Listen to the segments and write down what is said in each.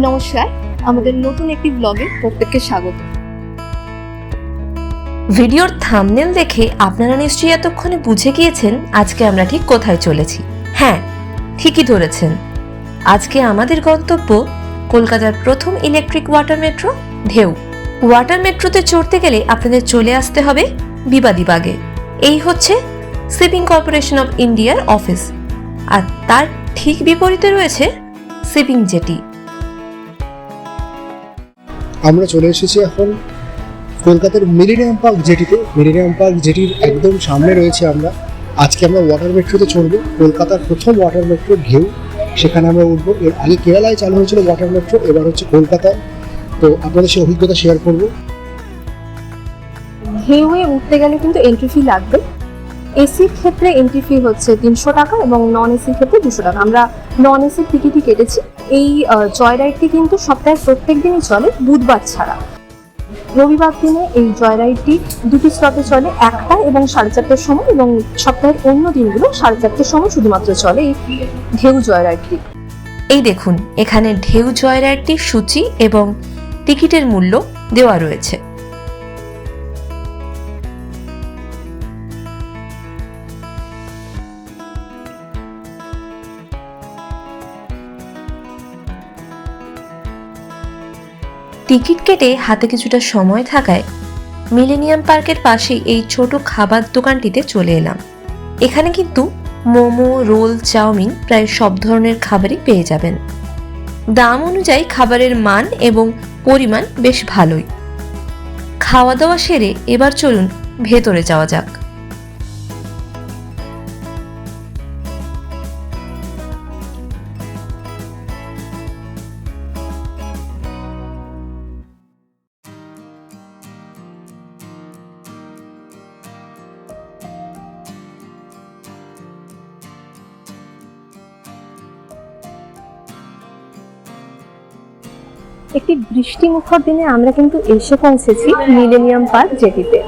নমস্কার, আমাদের নতুন একটি ব্লগে প্রত্যেককে স্বাগত। ভিডিওর থাম্বনেল দেখে আপনারা নিশ্চয়ই এতক্ষণে বুঝে গিয়েছেন আজকে আমরা ঠিক কোথায় চলেছি। হ্যাঁ, ঠিকই ধরেছেন, আজকে আমাদের গন্তব্য কলকাতার প্রথম ইলেকট্রিক ওয়াটার মেট্রো ঢেউ। ওয়াটার মেট্রোতে চড়তে গেলে আপনাদের চলে আসতে হবে বিবাদীবাগে। এই হচ্ছে শিপিং কর্পোরেশন অফ ইন্ডিয়ার অফিস, আর তার ঠিক বিপরীতে রয়েছে শিপিং জেটি। আমরা চলে এসেছি এখন কলকাতার মিলেনিয়াম পার্ক জেটিতে। মিলেনিয়াম পার্ক জেটির একদম সামনে রয়েছে আমরা। আজকে আমরা ওয়াটার মেট্রোতে চড়বো, কলকাতার প্রথম ওয়াটার মেট্রো ঢেউ, সেখানে আমরা উঠবো। এর আগে কেরালায় চালু হয়েছিল ওয়াটার মেট্রো, এবার হচ্ছে কলকাতায়। তো আপনাদের সেই অভিজ্ঞতা শেয়ার করবো। ঢেউয়ে উঠতে গেলে কিন্তু এন্ট্রি ফি লাগবে। এসির ক্ষেত্রে এন্ট্রি ফি হচ্ছে 300 টাকা এবং নন এসির ক্ষেত্রে 200 টাকা। আমরা নন এসির টিকিটই কেটেছি। এই জয় রাইডটি কিন্তু সপ্তাহের প্রত্যেক দিনই চলে, বুধবার ছাড়া। রবিবার দিনে এই জয় রাইডটি দুটি স্টপে চলে, 1টা এবং 4:30টার সময়, এবং সপ্তাহের অন্য দিনগুলো 4:30টার সময় শুধুমাত্র চলে এই ঢেউ জয় রাইডটি। এই দেখুন, এখানে ঢেউ জয় রাইডটির সূচি এবং টিকিটের মূল্য দেওয়া রয়েছে। টিকিট কেটে হাতে কিছুটা সময় থাকায় মিলেনিয়াম পার্কের পাশেই এই ছোট খাবার দোকানটিতে চলে এলাম। এখানে কিন্তু মোমো, রোল, চাউমিন প্রায় সব ধরনের খাবারই পেয়ে যাবেন। দাম অনুযায়ী খাবারের মান এবং পরিমাণ বেশ ভালোই। খাওয়া দাওয়া সেরে এবার চলুন ভেতরে যাওয়া যাক। একটি বৃষ্টিমুখর দিনে আমরা কিন্তু এসে পৌঁছেছি মিলেনিয়াম পার্ক জেটিতে।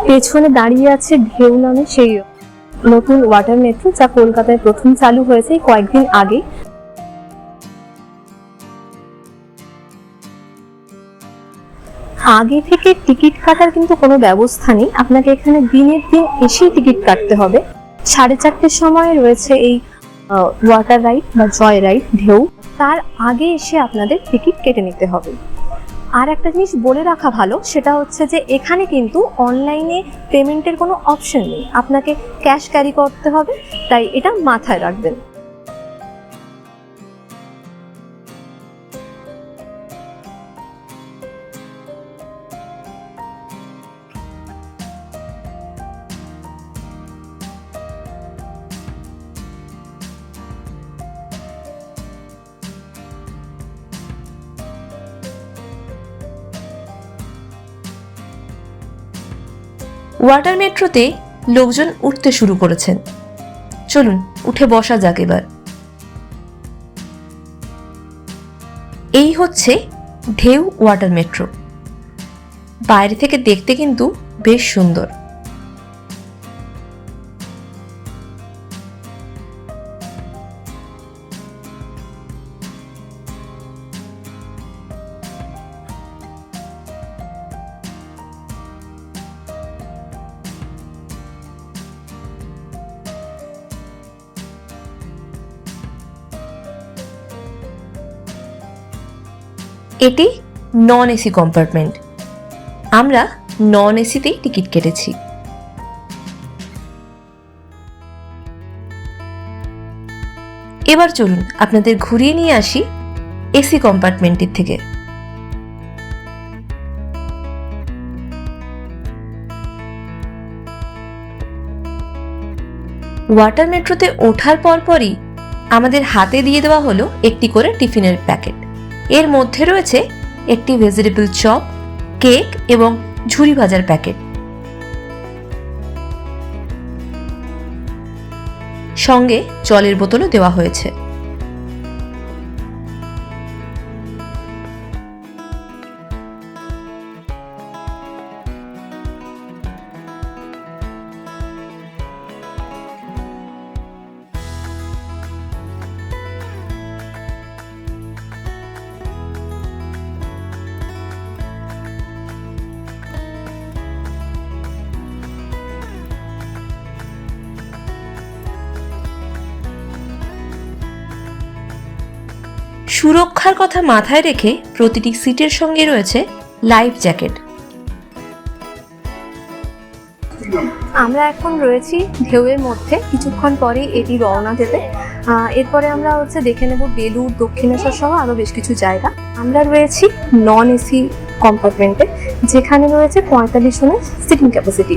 পেছনে দাঁড়িয়ে আছে ঢেউ নামে সেই নতুন ওয়াটার মেট্রো, যা কলকাতায় প্রথম চালু হয়েছে কয়েকদিন আগে। আগে থেকে টিকিট কাটার কিন্তু কোনো ব্যবস্থা নেই, আপনাকে এখানে দিনের দিন এসেই টিকিট কাটতে হবে। 4:30টার সময় রয়েছে এই ওয়াটার রাইড বা জয় রাইড ঢেউ, তার আগে এসে আপনাদের টিকিট কেটে নিতে হবে। আর একটা জিনিস বলে রাখা ভালো, সেটা হচ্ছে যে এখানে কিন্তু অনলাইনে পেমেন্টের কোনো অপশন নেই, আপনাকে ক্যাশ ক্যারি করতে হবে, তাই এটা মাথায় রাখবেন। ওয়াটার মেট্রোতে লোকজন উঠতে শুরু করেছেন। চলুন উঠে বসা যাক এবার। এই হচ্ছে ঢেউ ওয়াটার মেট্রো। বাইরে থেকে দেখতে কিন্তু বেশ সুন্দর। এটি নন এসি কম্পার্টমেন্ট। আমরা নন এসিতেই টিকিট কেটেছি। এবার চলুন আপনাদের ঘুরিয়ে নিয়ে আসি এসি কম্পার্টমেন্টের থেকে। ওয়াটার মেট্রোতে ওঠার পরপরই আমাদের হাতে দিয়ে দেওয়া হলো একটি করে টিফিনের প্যাকেট। এর মধ্যে রয়েছে একটি ভেজিটেবল চপ, কেক এবং ঝুরি ভাজার প্যাকেট। সঙ্গে জলের বোতলও দেওয়া হয়েছে। সুরক্ষার কথা মাথায় রেখে প্রতিটি সিটের সঙ্গে রয়েছে লাইফ জ্যাকেট। আমরা এখন রয়েছি ঢেউয়ের মধ্যে, কিছুক্ষণ পরে এটি রওনা দেবে। এরপরে আমরা দেখে নেব বেলুড়, দক্ষিণেশ্বর সহ আরও বেশ কিছু জায়গা। আমরা রয়েছি নন এসি কম্পার্টমেন্টে, যেখানে রয়েছে 45 জনের সিটিং ক্যাপাসিটি।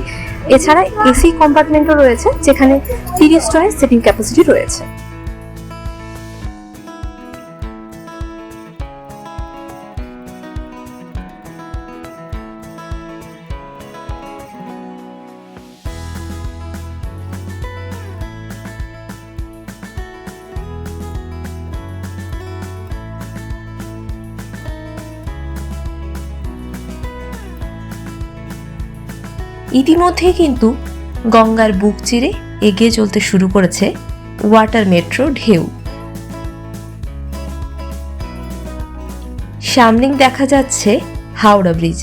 এছাড়া এসি কম্পার্টমেন্টও রয়েছে, যেখানে 30 জনের সিটিং ক্যাপাসিটি রয়েছে। ইতিমধ্যেই কিন্তু গঙ্গার বুক চিরে এগিয়ে চলতে শুরু করেছে ওয়াটার মেট্রো ঢেউ। সামনেই দেখা যাচ্ছে হাওড়া ব্রিজ,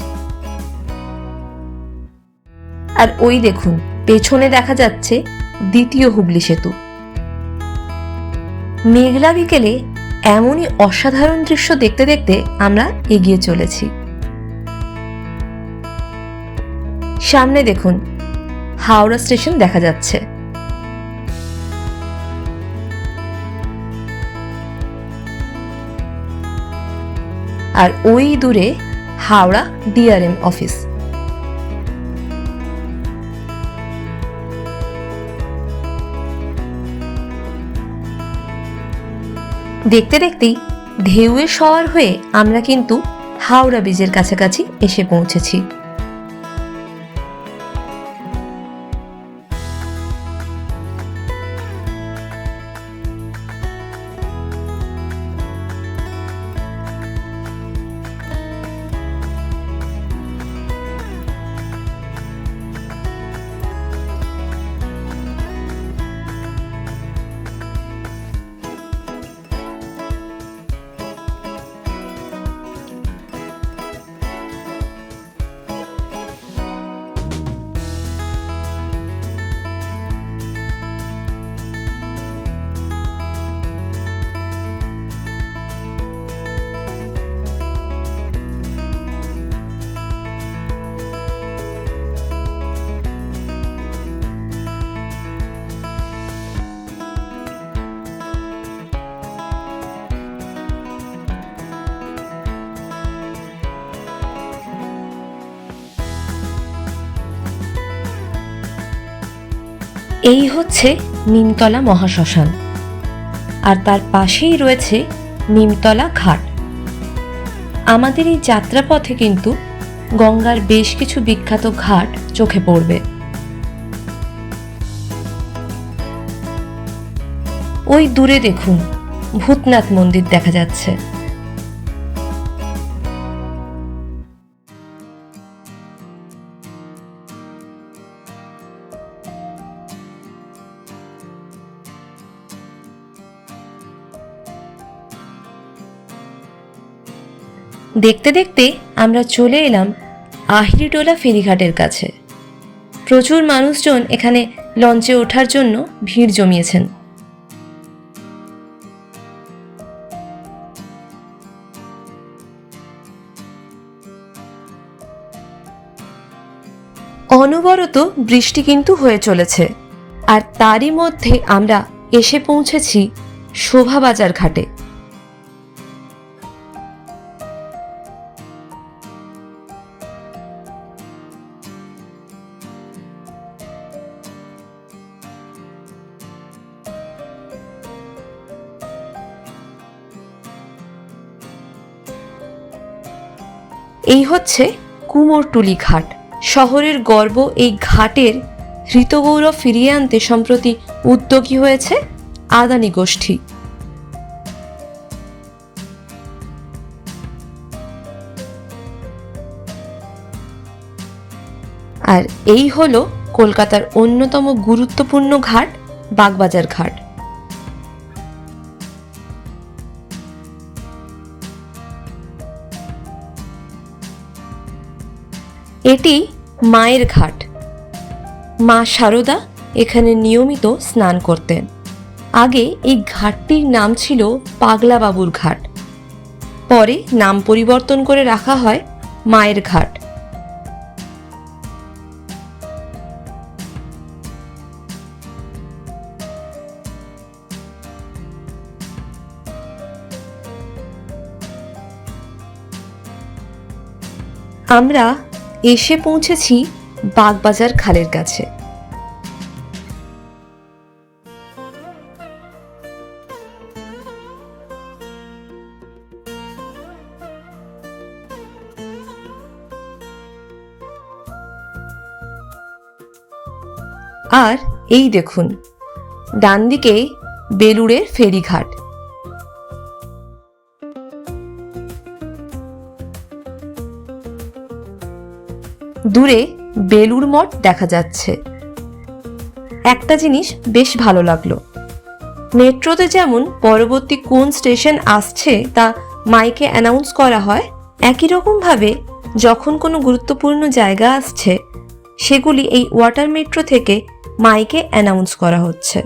আর ওই দেখুন পেছনে দেখা যাচ্ছে দ্বিতীয় হুগলি সেতু। মেঘলা বিকেলে এমনই অসাধারণ দৃশ্য দেখতে দেখতে আমরা এগিয়ে চলেছি। সামনে দেখুন হাওড়া স্টেশন দেখা যাচ্ছে, আর ওই দূরে হাওড়া ডিআরএম অফিস। দেখতে দেখতেই ঢেউয়ে সওয়ার হয়ে আমরা কিন্তু হাওড়া ব্রিজের কাছাকাছি এসে পৌঁছেছি। এই হচ্ছে নিমতলা মহাশ্মশান, আর তার পাশেই রয়েছে নিমতলা ঘাট। আমাদের এই যাত্রাপথে কিন্তু গঙ্গার বেশ কিছু বিখ্যাত ঘাট চোখে পড়বে। ওই দূরে দেখুন ভূতনাথ মন্দির দেখা যাচ্ছে। দেখতে দেখতে আমরা চলে এলাম আহিরিটোলা ফেরিঘাটের কাছে। প্রচুর মানুষজন এখানে লঞ্চে ওঠার জন্য ভিড় জমিয়েছেন। অনবরত বৃষ্টি কিন্তু হয়ে চলেছে, আর তারই মধ্যে আমরা এসে পৌঁছেছি শোভাবাজার ঘাটে। এই হচ্ছে কুমোরটুলি ঘাট। শহরের গর্ব এই ঘাটের হৃতগৌরব ফিরিয়ে আনতে সম্প্রতি উদ্যোগী হয়েছে আদানি গোষ্ঠী। আর এই হলো কলকাতার অন্যতম গুরুত্বপূর্ণ ঘাট, বাগবাজার ঘাট। এটি মায়ের ঘাট। মা শারদা এখানে নিয়মিত স্নান করতেন। আগে এই ঘাটটির নাম ছিল পাগলা বাবুর ঘাট। পরে নাম পরিবর্তন করে রাখা হয় মায়ের ঘাট। আমরা এসে পৌঁছেছি বাগবাজার খালের কাছে। আর এই দেখুন, ডান দিকে বেলুড়ের ফেরিঘাট। দূরে বেলুড় মঠ দেখা যাচ্ছে। একটা জিনিস বেশ ভালো লাগলো, মেট্রোতে যেমন পরবর্তী কোন স্টেশন আসছে তা মাইকে অ্যানাউন্স করা হয়, একই রকমভাবে যখন কোনো গুরুত্বপূর্ণ জায়গা আসছে সেগুলি এই ওয়াটার মেট্রো থেকে মাইকে অ্যানাউন্স করা হচ্ছে।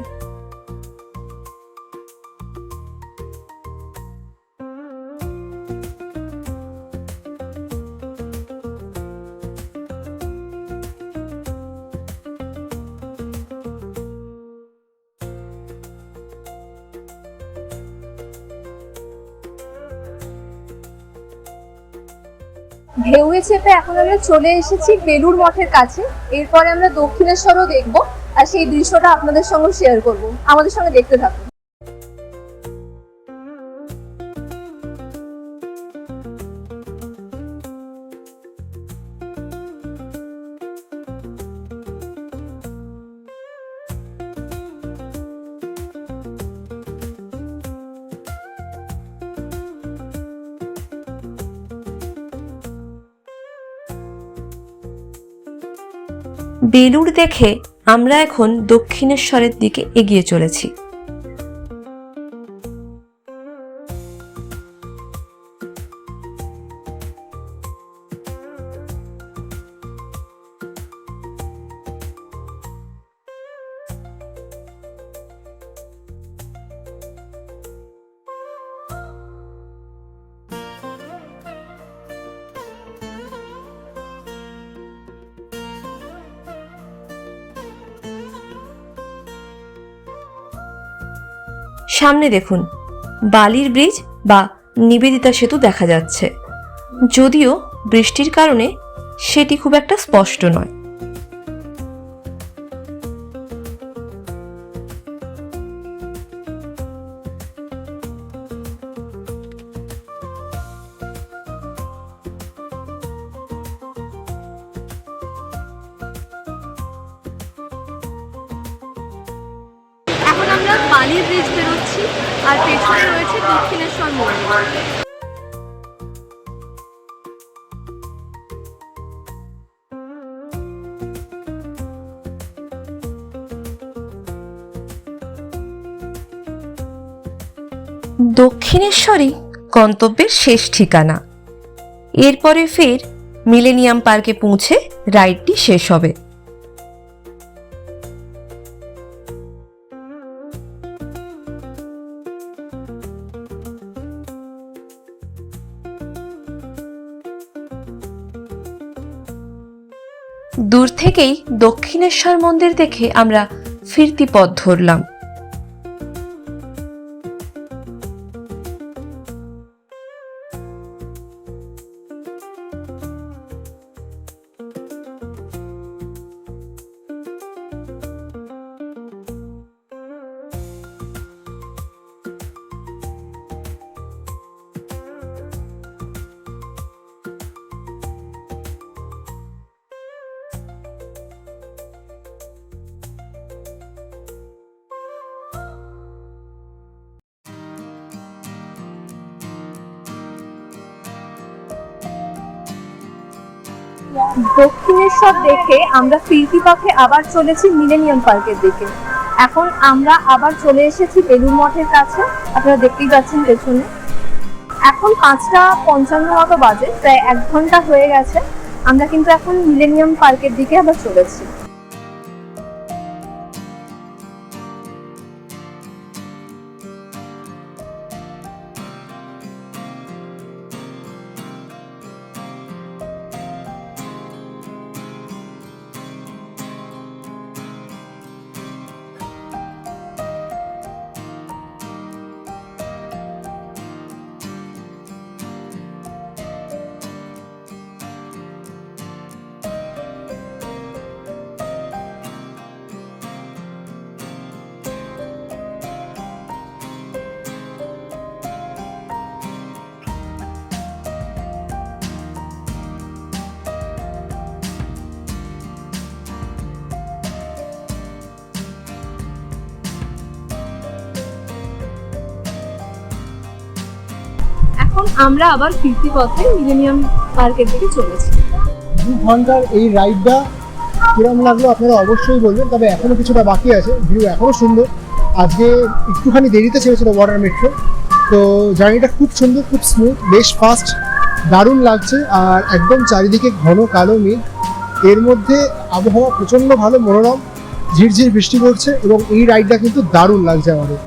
ঢেউয়ে চেপে এখন আমরা চলে এসেছি বেলুড় মঠের কাছে। এরপরে আমরা দক্ষিণেশ্বরও দেখবো, আর সেই দৃশ্যটা আপনাদের সঙ্গে শেয়ার করব। আমাদের সঙ্গে দেখতে থাকুন। বেলুড় দেখে আমরা এখন দক্ষিণেশ্বরের দিকে এগিয়ে চলেছি। সামনে দেখুন, বালির ব্রিজ বা নিবেদিতা সেতু দেখা যাচ্ছে, যদিও বৃষ্টির কারণে সেটি খুব একটা স্পষ্ট নয়। এখন আমরা বালির ব্রিজ বেরোচ্ছি, আর পেছনে রয়েছে দক্ষিণেশ্বর মন্দির। দক্ষিণেশ্বরই গন্তব্যের শেষ ঠিকানা। এরপরে ফের মিলেনিয়াম পার্কে পৌঁছে রাইডটি শেষ হবে। দূর থেকেই দক্ষিণেশ্বর মন্দির দেখে আমরা ফিরতি পথ ধরলাম। দক্ষিণেশ্বর দেখে আমরা ফিরতি পথে আবার চলেছি মিলেনিয়াম পার্কের দিকে। এখন আমরা আবার চলে এসেছি বেলুড় মঠের কাছে, আপনারা দেখতেই পাচ্ছেন পেছনে। এখন 5:55 মতো বাজে, প্রায় 1 ঘন্টা হয়ে গেছে। আমরা কিন্তু এখন মিলেনিয়াম পার্কের দিকে আবার চলেছি। এখন আমরা আবার ফিরতি পথে মিলেনিয়াম পার্কের দিকে চলেছি। 2 ঘন্টার এই রাইডটা কিরম লাগলো আপনারা অবশ্যই বলবেন, তবে এখনো কিছুটা বাকি আছে, ভিউ এখনো সুন্দর। আজকে একটুখানি দেরিতে ছেড়েছিল ওয়াটার মেট্রো, তো জার্নিটা খুব সুন্দর, খুব স্মুথ, বেশ ফাস্ট, দারুণ লাগছে। আর একদম চারিদিকে ঘন কালো মেঘ, এর মধ্যে আবহাওয়া প্রচণ্ড ভালো, মনোরম, ঝিরঝির বৃষ্টি পড়ছে এবং এই রাইডটা কিন্তু দারুণ লাগছে আমাদের।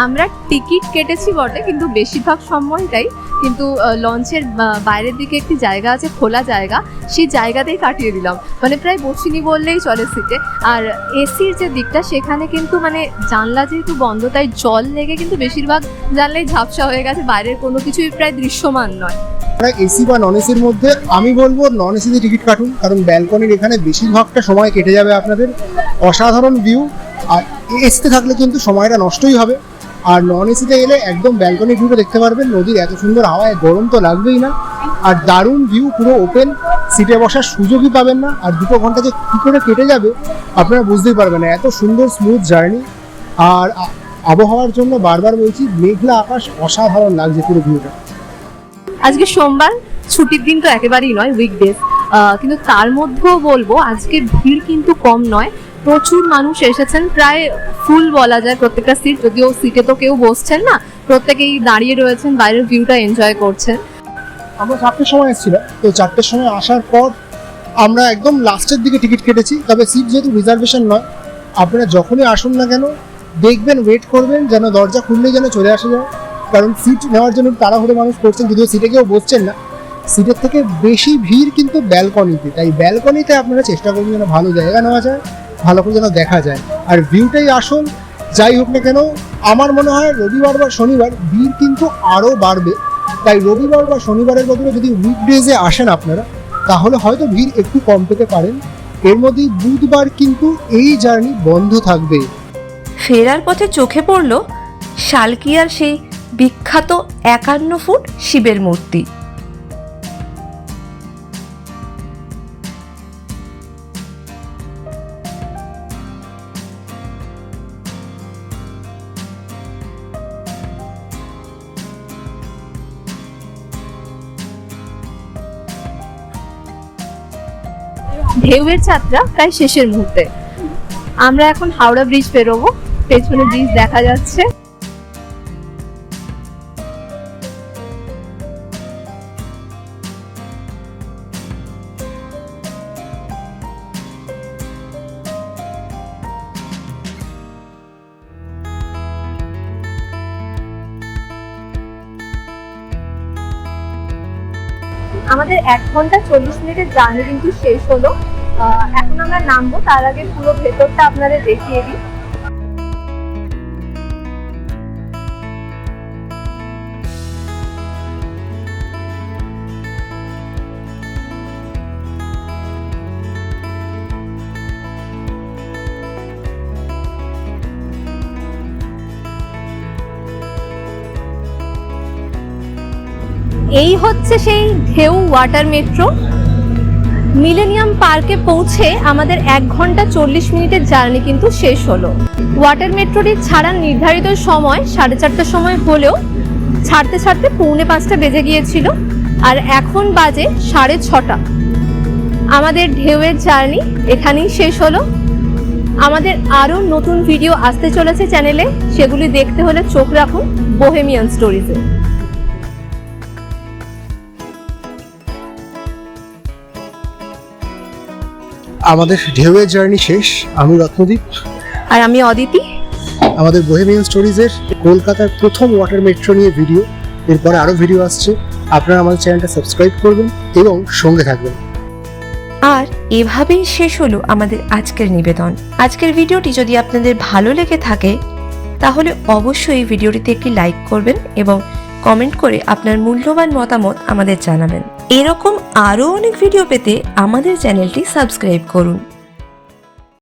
আমরা টিকিট কেটেছি বটে, কিন্তু বেশিরভাগ সময়টাই কিন্তু লঞ্চের বাইরের দিকে একটি জায়গা আছে, খোলা জায়গা, সেই জায়গাতেই কাটিয়ে দিলাম। মানে প্রায় বসিনি বললেই চলে সিটে। আর এসির যে দিকটা সেখানে কিন্তু মানে জানলা যেহেতু বন্ধ, তাই জল লেগে কিন্তু বেশিরভাগ জানলাই ঝাপসা হয়ে গেছে, বাইরের কোনো কিছুই প্রায় দৃশ্যমান নয়। এসি বা নন এসির মধ্যে আমি বলবো নন এসিতে টিকিট কাটুন, কারণ ব্যালকনির এখানে বেশিরভাগটা সময় কেটে যাবে আপনাদের। অসাধারণ ভিউ। আর এসিতে থাকলে কিন্তু সময়টা নষ্টই হবে, আর নন এসিতে এলে একদম ব্যালকনি ভিউটা দেখতে পারবেন, নদীর এত সুন্দর হাওয়ায় গরম তো লাগবেই না, আর দারুণ ভিউ, পুরো ওপেন, সিটে বসার সুযোগই পাবেন না। আর 2 ঘন্টা যে কী করে কেটে যাবে আপনারা বুঝতেই পারবেন না, এত সুন্দর স্মুথ জার্নি। আর আবহাওয়ার জন্য বারবার বলছি, মেঘলা আকাশ, অসাধারণ লাগছে পুরো ভিউটা। আজকে সোমবার, ছুটির দিন তো একেবারেই নয়, উইকডেজ, কিন্তু তার মধ্যেও বলবো আজকে ভিড় কিন্তু কম নয়। প্রচুর মানুষ এসেছেন, প্রায় ফুল বলা যায় প্রত্যেকটা সিট, যদিও সিটে তো কেউ বসছেন না, প্রত্যেকেই দাঁড়িয়ে রয়েছেন, বাইরের ভিউটা এনজয় করছেন। আমরা 4টের সময় এসেছিলাম, তো 4টের সময় আসার পর আমরা একদম লাস্টের দিকে টিকিট কেটেছি। তবে সিট যেহেতু রিজার্ভেশন নয়, আপনারা যখনই আসুন না কেন দেখবেন, ওয়েট করবেন যেন দরজা খুললেই যেন চলে আসা যায়, কারণ সিট নেওয়ার জন্য তাড়াহুড়ো মানুষ করছেন, যদিও সিটে কেউ বসছেন না। সিটের থেকে বেশি ভিড় কিন্তু ব্যালকনিতে, তাই ব্যালকনিতে আপনারা চেষ্টা করবেন যেন ভালো জায়গা নেওয়া যায়, ভালো করে যেন দেখা যায়। আর ভিউটাই আসল, যাই হোক না কেন। আমার মনে হয় রবিবার বা শনিবার ভিড় কিন্তু আরও বাড়বে, তাই রবিবার বা শনিবারের বদলে যদি উইকডেজে আসেন আপনারা, তাহলে হয়তো ভিড় একটু কম পেতে পারেন। এর মধ্যেই বুধবার কিন্তু এই জার্নি বন্ধ থাকবে। ফেরার পথে চোখে পড়ল শালকিয়ার সেই বিখ্যাত 51 ফুট শিবের মূর্তি। ঢেউয়ের যাত্রা প্রায় শেষের মুহূর্তে। আমরা এখন হাওড়া ব্রিজ পেরোবো, পেছনে ব্রিজ দেখা যাচ্ছে। আমাদের 1 ঘন্টা 40 মিনিটের জার্নি কিন্তু শেষ হলো। এখন আমরা নামবো, তার আগে পুরো ভেতরটা আপনাদের দেখিয়ে দিই। এই হচ্ছে সেই ঢেউ ওয়াটার মেট্রো। মিলেনিয়াম পার্কে পৌঁছে আমাদের 1 ঘন্টা 40 মিনিটের জার্নি কিন্তু শেষ হলো। ওয়াটার মেট্রোটি ছাড়ার নির্ধারিত সময় 4:30টার সময় হলেও ছাড়তে ছাড়তে 4:45 বেজে গিয়েছিল, আর এখন বাজে 6:30। আমাদের ঢেউয়ের জার্নি এখানেই শেষ হলো। আমাদের আরও নতুন ভিডিও আসতে চলেছে চ্যানেলে, সেগুলি দেখতে হলে চোখ রাখুন বোহেমিয়ান স্টোরিজে। আমাদের ঢেউয়ের জার্নি শেষ। আমি রত্নদীপ, আর আমি অদিতি। আমাদের বোহেমিয়ান স্টোরিজের কলকাতার প্রথম ওয়াটার মেট্রো নিয়ে ভিডিও, এরপরে আরও ভিডিও আসছে। আপনারা আমাদের চ্যানেলটা সাবস্ক্রাইব করবেন এবং সঙ্গে থাকবেন। আর এভাবেই শেষ হলো আমাদের আজকের নিবেদন। আজকের ভিডিওটি যদি আপনাদের ভালো লেগে থাকে তাহলে অবশ্যই ভিডিওটিতে একটি লাইক করবেন এবং কমেন্ট করে আপনার মূল্যবান মতামত আমাদের জানাবেন। এরকম আরও অনেক ভিডিও পেতে আমাদের চ্যানেলটি সাবস্ক্রাইব করুন।